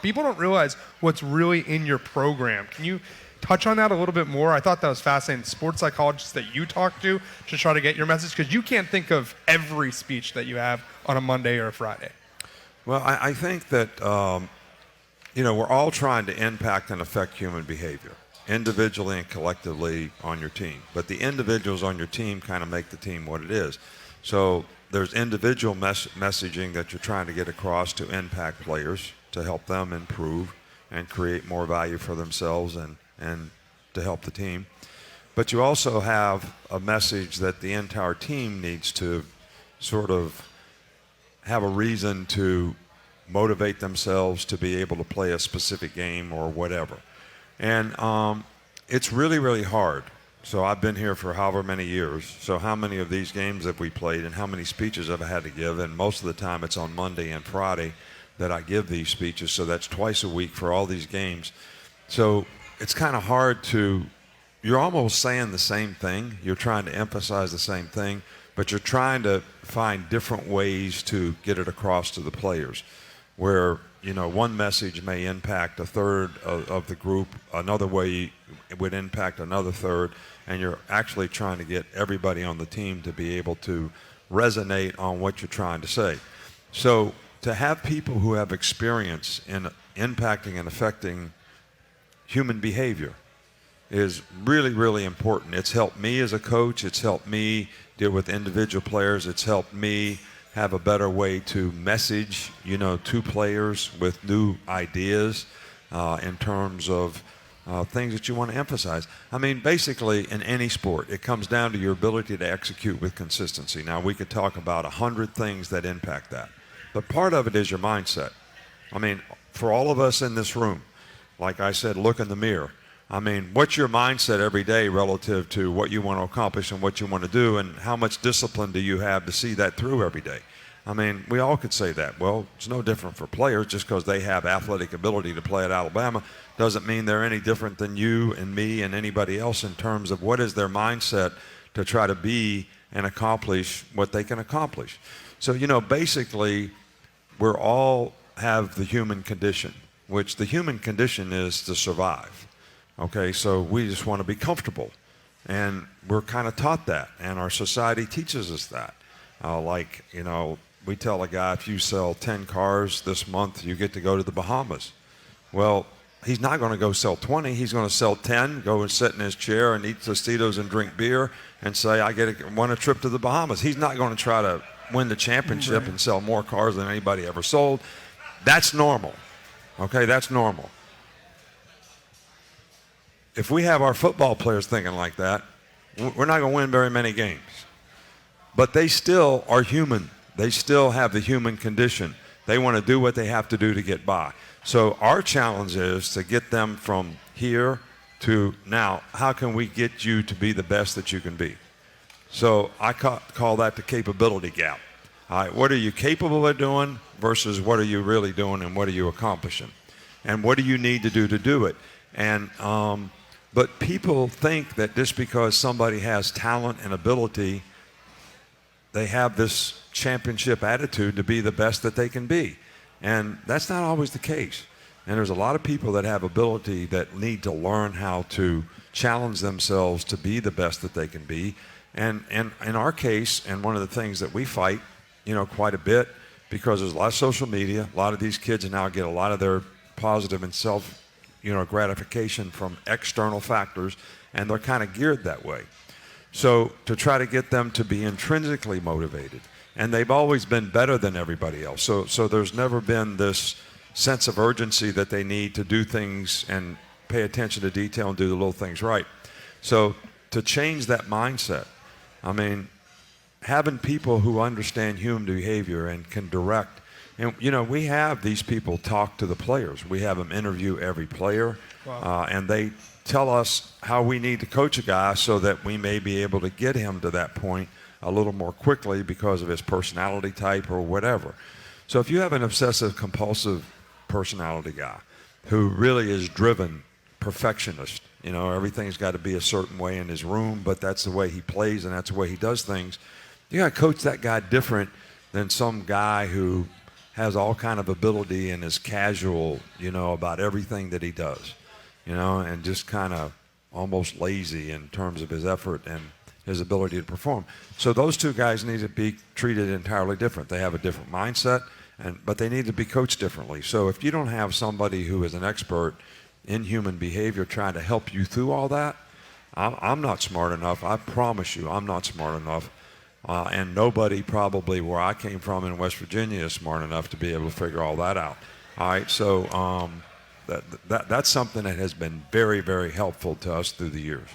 People don't realize what's really in your program. Can you touch on that a little bit more? I thought that was fascinating. Sports psychologists that you talk to try to get your message, because you can't think of every speech that you have on a Monday or a Friday. Well, I think that, we're all trying to impact and affect human behavior, individually and collectively on your team. But the individuals on your team kind of make the team what it is. So there's individual messaging that you're trying to get across to impact players, to help them improve and create more value for themselves and to help the team. But you also have a message that the entire team needs to sort of have a reason to motivate themselves to be able to play a specific game or whatever. And it's really, really hard. So I've been here for however many years. So how many of these games have we played and how many speeches have I had to give? And most of the time it's on Monday and Friday that I give these speeches. So that's twice a week for all these games. So it's kind of hard you're almost saying the same thing. You're trying to emphasize the same thing, but you're trying to find different ways to get it across to the players, where one message may impact a third of the group, another way it would impact another third, and you're actually trying to get everybody on the team to be able to resonate on what you're trying to say. So to have people who have experience in impacting and affecting human behavior is really, really important. It's helped me as a coach. It's helped me deal with individual players. It's helped me have a better way to message, to players with new ideas in terms of things that you want to emphasize. I mean, basically, in any sport, it comes down to your ability to execute with consistency. Now, we could talk about 100 things that impact that, but part of it is your mindset. I mean, for all of us in this room, like I said, look in the mirror. I mean, what's your mindset every day relative to what you want to accomplish and what you want to do, and how much discipline do you have to see that through every day? I mean, we all could say that. Well, it's no different for players. Just because they have athletic ability to play at Alabama doesn't mean they're any different than you and me and anybody else in terms of what is their mindset to try to be and accomplish what they can accomplish. So, basically, we're all have the human condition, which the human condition is to survive. Okay, so we just want to be comfortable, and we're kind of taught that, and our society teaches us that. We tell a guy, if you sell 10 cars this month, you get to go to the Bahamas. Well, he's not going to go sell 20. He's going to sell 10, go and sit in his chair and eat Tostitos and drink beer and say, won a trip to the Bahamas. He's not going to try to win the championship and sell more cars than anybody ever sold. That's normal. Okay, that's normal. If we have our football players thinking like that, we're not going to win very many games. But they still are human. They still have the human condition. They want to do what they have to do to get by. So our challenge is to get them from here to now. How can we get you to be the best that you can be? So I call that the capability gap. All right, what are you capable of doing versus what are you really doing, and what are you accomplishing? And what do you need to do it? And but people think that just because somebody has talent and ability, they have this championship attitude to be the best that they can be. And that's not always the case. And there's a lot of people that have ability that need to learn how to challenge themselves to be the best that they can be. And in our case, and one of the things that we fight, quite a bit, because there's a lot of social media, a lot of these kids now get a lot of their positive and self gratification from external factors, and they're kind of geared that way. So to try to get them to be intrinsically motivated, and they've always been better than everybody else. So there's never been this sense of urgency that they need to do things and pay attention to detail and do the little things right. So to change that mindset, I mean, having people who understand human behavior and can direct. And, we have these people talk to the players. We have them interview every player. Wow. And they tell us how we need to coach a guy so that we may be able to get him to that point a little more quickly because of his personality type or whatever. So if you have an obsessive-compulsive personality guy who really is driven, perfectionist, everything's got to be a certain way in his room, but that's the way he plays and that's the way he does things, you got to coach that guy different than some guy who has all kind of ability and is casual, about everything that he does, and just kind of almost lazy in terms of his effort and his ability to perform. So those two guys need to be treated entirely different. They have a different mindset, but they need to be coached differently. So if you don't have somebody who is an expert in human behavior trying to help you through all that, I'm not smart enough. I promise you, I'm not smart enough. And nobody probably where I came from in West Virginia is smart enough to be able to figure all that out. All right, so that's something that has been very, very helpful to us through the years.